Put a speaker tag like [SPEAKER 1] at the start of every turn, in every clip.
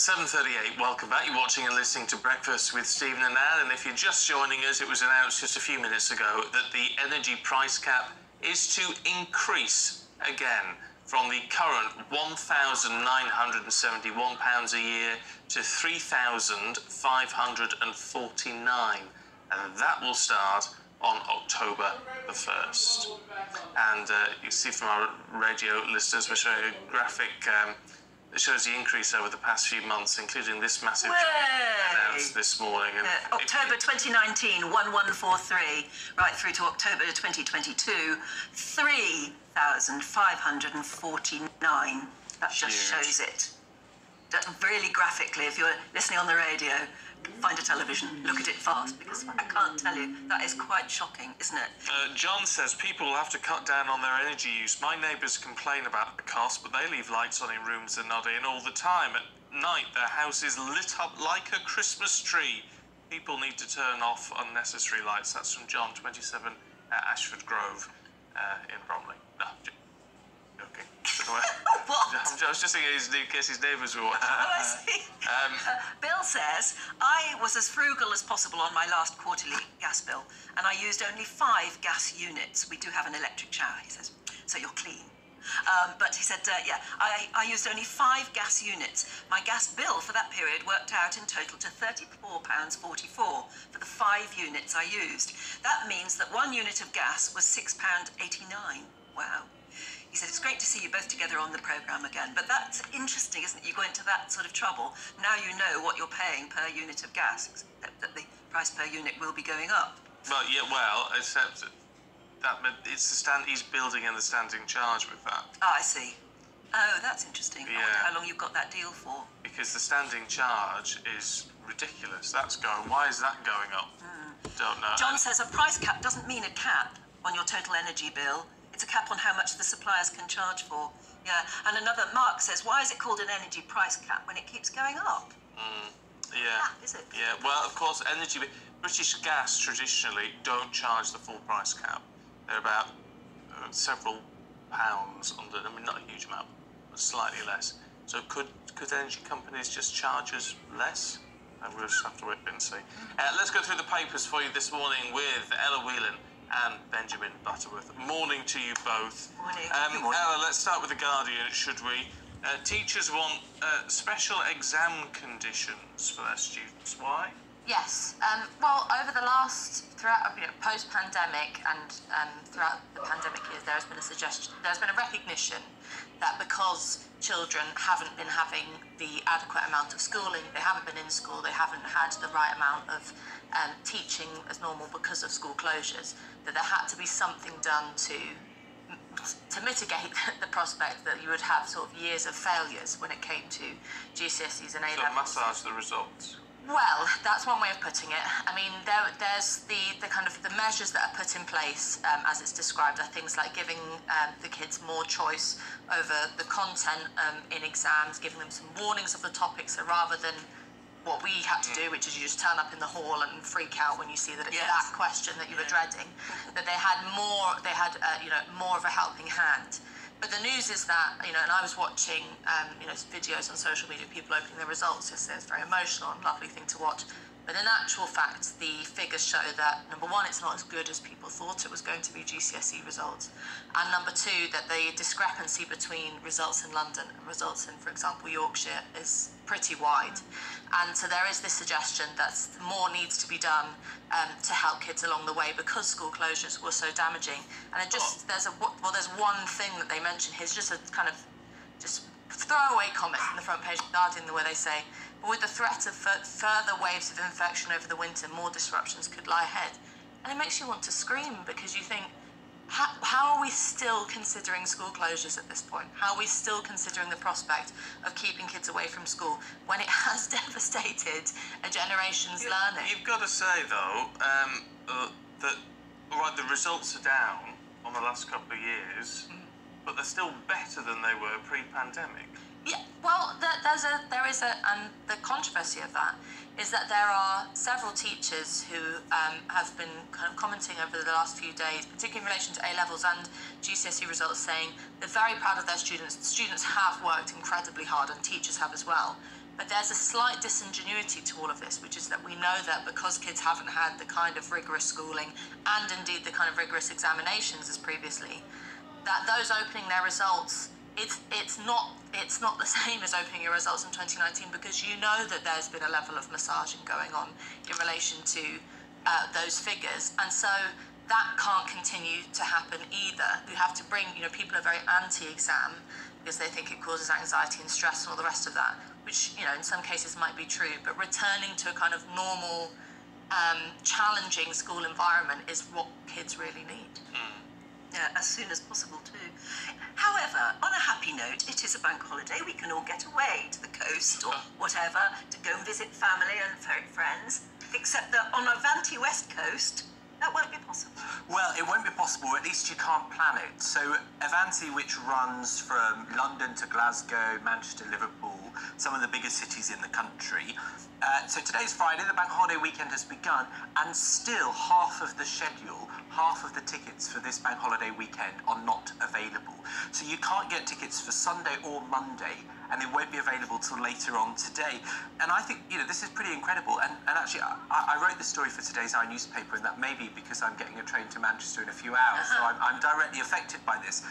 [SPEAKER 1] 7:38, welcome back. You're watching and listening to Breakfast with Stephen and Anne, and if you're just joining us, it was announced just a few minutes ago that the energy price cap is to increase again from the current £1,971 a year to £3,549, and that will start on October the 1st. And you see from our radio listeners, we're showing a graphic that shows the increase over the past few months, including this massive change announced this morning. And
[SPEAKER 2] October 2019, 1143, right through to October 2022, 3,549. That just shows it. Really graphically, if you're listening on the radio, find a television, look at it fast, because I can't tell you, that is quite shocking, isn't it?
[SPEAKER 1] John says people will have to cut down on their energy use. My neighbours complain about the cost, but they leave lights on in rooms they're not in all the time. At night, their house is lit up like a Christmas tree. People need to turn off unnecessary lights. That's from John, 27 at Ashford Grove in Bromley. No, joking.
[SPEAKER 2] What?
[SPEAKER 1] I was just thinking in case his neighbours were watching.
[SPEAKER 2] Oh, I see. Bill says, I was as frugal as possible on my last quarterly gas bill, and I used only 5 gas units. We do have an electric shower, he says, so you're clean. But he said, I used only 5 gas units. My gas bill for that period worked out in total to £34.44 for the 5 units I used. That means that 1 unit of gas was £6.89. Wow. He said, it's great to see you both together on the programme again. But that's interesting, isn't it? You go into that sort of trouble. Now you know what you're paying per unit of gas, except that the price per unit will be going up.
[SPEAKER 1] Well, yeah, well, except that it's the he's building in the standing charge with that.
[SPEAKER 2] Ah, I see. Oh, that's interesting.
[SPEAKER 1] Yeah.
[SPEAKER 2] I wonder how long you've got that deal for.
[SPEAKER 1] Because the standing charge is ridiculous. That's going, why is that going up? Don't know.
[SPEAKER 2] John says a price cap doesn't mean a cap on your total energy bill. It's a cap on how much the suppliers can charge for. Yeah, and another, Mark says, why is it called an energy price cap when it keeps going up?
[SPEAKER 1] Yeah.
[SPEAKER 2] Cap, is it?
[SPEAKER 1] Yeah, well, of course, British Gas traditionally don't charge the full price cap. They're about several pounds under, I mean, not a huge amount, but slightly less. So could energy companies just charge us less? And we'll just have to wait and see. Let's go through the papers for you this morning with Ella Whelan and Benjamin Butterworth. Morning to you both.
[SPEAKER 2] Morning.
[SPEAKER 1] Ella, let's start with The Guardian, should we? Teachers want special exam conditions for their students. Why?
[SPEAKER 3] Yes. Well, over the throughout post-pandemic and throughout the pandemic years, there has been a recognition that because children haven't been having the adequate amount of schooling, they haven't been in school, they haven't had the right amount of teaching as normal because of school closures, that there had to be something done to mitigate the prospect that you would have sort of years of failures when it came to GCSEs and A-levels.
[SPEAKER 1] So massage the results.
[SPEAKER 3] Well, that's one way of putting it. I mean, there's the kind of the measures that are put in place, as it's described, are things like giving the kids more choice over the content in exams, giving them some warnings of the topics, so rather than what we had to do, which is you just turn up in the hall and freak out when you see that it's that question that you were dreading, that they had more of a helping hand. But the news is that, and I was watching, videos on social media, people opening their results yesterday. It's very emotional and lovely thing to watch. But in actual fact, the figures show that, number one, it's not as good as people thought it was going to be, GCSE results. And number two, that the discrepancy between results in London and results in, for example, Yorkshire is pretty wide. And so there is this suggestion that more needs to be done to help kids along the way because school closures were so damaging. And there's one thing that they mention here, it's just a kind of throwaway comment in the front page of The Guardian where they say, but with the threat of further waves of infection over the winter, more disruptions could lie ahead. And it makes you want to scream because you think, how are we still considering school closures at this point? How are we still considering the prospect of keeping kids away from school when it has devastated a generation's learning?
[SPEAKER 1] You've got to say, though, that the results are down on the last couple of years, but they're still better than they were pre-pandemic.
[SPEAKER 3] Yeah, well, and the controversy of that is that there are several teachers who have been kind of commenting over the last few days, particularly in relation to A-levels and GCSE results, saying they're very proud of their students. Students have worked incredibly hard, and teachers have as well. But there's a slight disingenuity to all of this, which is that we know that because kids haven't had the kind of rigorous schooling and indeed the kind of rigorous examinations as previously, that those opening their results, it's not the same as opening your results in 2019, because you know that there's been a level of massaging going on in relation to those figures, and so that can't continue to happen either. You have to bring, people are very anti-exam because they think it causes anxiety and stress and all the rest of that, which, in some cases might be true, but returning to a kind of normal, challenging school environment is what kids really need.
[SPEAKER 2] Yeah, as soon as possible too. However, on a happy note, it is a bank holiday. We can all get away to the coast or whatever to go and visit family and friends, except that on Avanti West Coast, that won't be possible.
[SPEAKER 4] Well, it won't be possible, or at least you can't plan it. So Avanti, which runs from London to Glasgow, Manchester, Liverpool, some of the biggest cities in the country. So today's Friday, the bank holiday weekend has begun, and still half of the schedule, half of the tickets for this bank holiday weekend are not available. So you can't get tickets for Sunday or Monday, and they won't be available till later on today. And I think, this is pretty incredible. And actually, I wrote this story for today's Eye newspaper, and that may be because I'm getting a train to Manchester in a few hours, so I'm directly affected by this.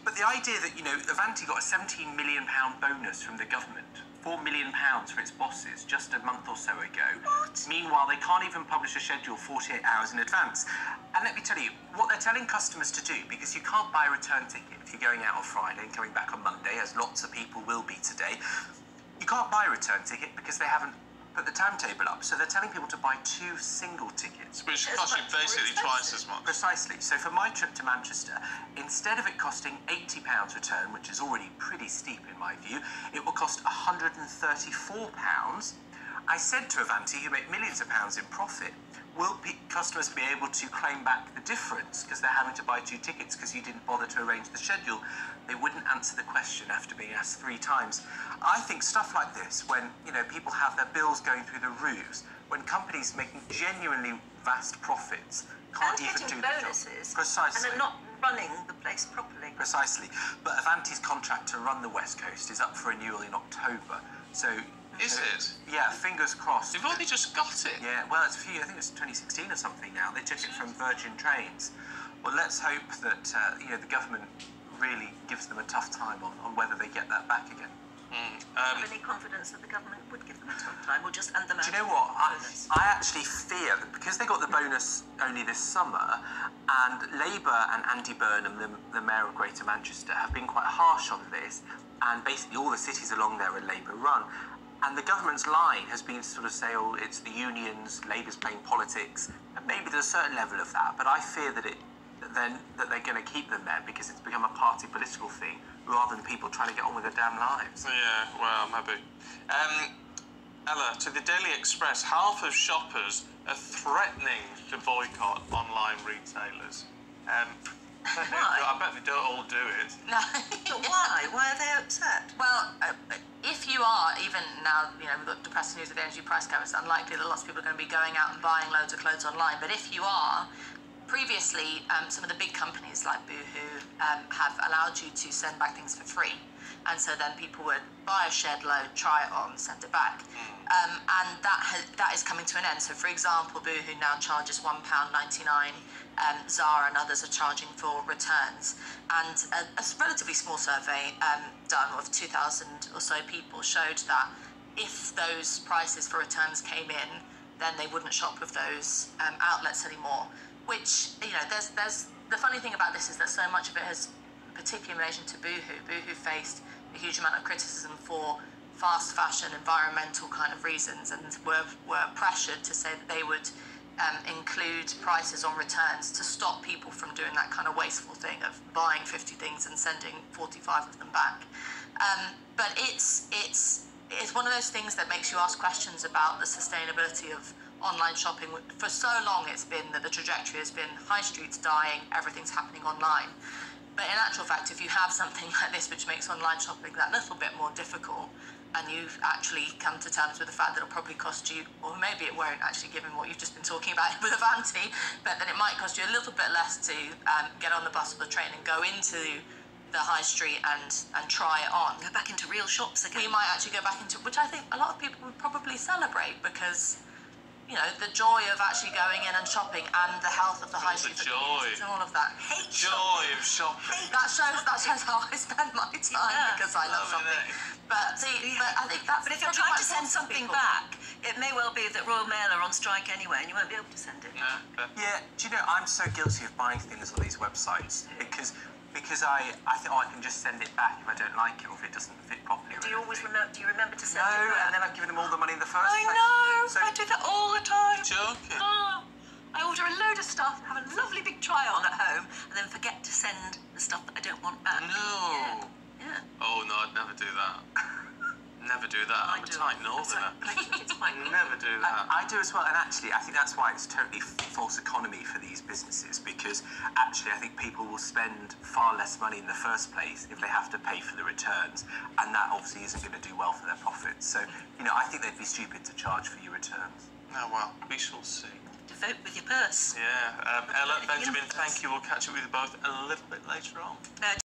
[SPEAKER 4] But the idea that, Avanti got a £17 million bonus from the government, £4 million for its bosses just a month or so ago.
[SPEAKER 2] What?
[SPEAKER 4] Meanwhile, they can't even publish a schedule 48 hours in advance. And let me tell you, what they're telling customers to do, because you can't buy a return ticket if you're going out on Friday and coming back on Monday, as lots of people will be today, you can't buy a return ticket because they haven't put the timetable up. So they're telling people to buy 2 single tickets.
[SPEAKER 1] Which costs you basically twice as much.
[SPEAKER 4] Precisely. So for my trip to Manchester, instead of it costing £80 return, which is already pretty steep in my view, it will cost £134. I said to Avanti, who make millions of pounds in profit, will customers be able to claim back the difference because they're having to buy 2 tickets because you didn't bother to arrange the schedule? They wouldn't answer the question after being asked 3 times. I think stuff like this, when people have their bills going through the roofs, when companies making genuinely vast profits can't
[SPEAKER 2] and
[SPEAKER 4] even do the
[SPEAKER 2] bonuses,
[SPEAKER 4] job. Precisely.
[SPEAKER 2] And they're not running the place properly.
[SPEAKER 4] Precisely. But Avanti's contract to run the West Coast is up for renewal in October. So.
[SPEAKER 1] Is it?
[SPEAKER 4] Yeah, fingers crossed.
[SPEAKER 1] They've only just got it.
[SPEAKER 4] Yeah, well, I think it's 2016 or something now. They took it from Virgin Trains. Well, let's hope that the government really gives them a tough time on whether they get that back again.
[SPEAKER 2] Have any confidence that the government would give them a tough time, or just hand them out?
[SPEAKER 4] Do you know what? I actually fear that because they got the bonus only this summer, and Labour and Andy Burnham, the Mayor of Greater Manchester, have been quite harsh on this, and basically all the cities along there are Labour run. And the government's line has been to sort of say, oh, it's the unions, Labour's playing politics, and maybe there's a certain level of that, but I fear that they're going to keep them there because it's become a party political thing rather than people trying to get on with their damn lives.
[SPEAKER 1] Yeah, well, maybe. Ella, to the Daily Express, half of shoppers are threatening to boycott online retailers. I bet they don't all do it.
[SPEAKER 3] No.
[SPEAKER 2] But why? Why are they upset?
[SPEAKER 3] Well, if you are, even now, we've got depressing news of the energy price cap, it's unlikely that lots of people are going to be going out and buying loads of clothes online. But if you are, previously, some of the big companies like Boohoo have allowed you to send back things for free. And so then people would buy a shed load, try it on, send it back. And that is coming to an end. So, for example, Boohoo now charges £1.99. Zara and others are charging for returns. And a relatively small survey done of 2,000 or so people showed that if those prices for returns came in, then they wouldn't shop with those outlets anymore. Which, there's the funny thing about this is that so much of it has, particularly in relation to Boohoo, Boohoo faced a huge amount of criticism for fast fashion, environmental kind of reasons, and were pressured to say that they would include prices on returns to stop people from doing that kind of wasteful thing of buying 50 things and sending 45 of them back. But it's one of those things that makes you ask questions about the sustainability of online shopping. For so long it's been that the trajectory has been high streets dying, everything's happening online. But in actual fact, if you have something like this which makes online shopping that little bit more difficult, and you've actually come to terms with the fact that it'll probably cost you, or maybe it won't actually, given what you've just been talking about with Avanti, but then it might cost you a little bit less to get on the bus or the train and go into the high street and try it on.
[SPEAKER 2] Go back into real shops again.
[SPEAKER 3] We might actually go back into, which I think a lot of people would probably celebrate, because, you know, the joy of actually going in and shopping and the health of the high street communities and all of that.
[SPEAKER 1] Joy of shopping.
[SPEAKER 3] That shows how I spend my time, because I love shopping. But I think that's.
[SPEAKER 2] But if you're trying to send something back, it may well be that Royal Mail are on strike anyway, and you won't be able to send it.
[SPEAKER 4] Yeah, do you know, I'm so guilty of buying things on these websites because I think, I can just send it back if I don't like it or if it doesn't fit properly.
[SPEAKER 2] Do you remember to send
[SPEAKER 4] No,
[SPEAKER 2] it back?
[SPEAKER 4] and then I've given them all the money in the first place.
[SPEAKER 2] I know,
[SPEAKER 4] So,
[SPEAKER 2] I do that all the time.
[SPEAKER 1] Joking.
[SPEAKER 2] Oh, I order a load of stuff, have a lovely big try-on at home, and then forget to send the stuff that I don't want back.
[SPEAKER 1] No.
[SPEAKER 2] Yeah.
[SPEAKER 1] Oh no, I'd never do that. Never do that. I'm a tight northerner.
[SPEAKER 2] I think it's quite good.
[SPEAKER 1] Never do that.
[SPEAKER 4] I do as well, and actually, I think that's why it's totally false economy for these businesses, because actually, I think people will spend far less money in the first place if they have to pay for the returns, and that obviously isn't going to do well for their profits. So, you know, I think they'd be stupid to charge for your returns.
[SPEAKER 1] Oh well, we shall see.
[SPEAKER 2] To vote with your purse.
[SPEAKER 1] Yeah. Ella, Benjamin, thank you. We'll catch up with you both a little bit later on.
[SPEAKER 2] No,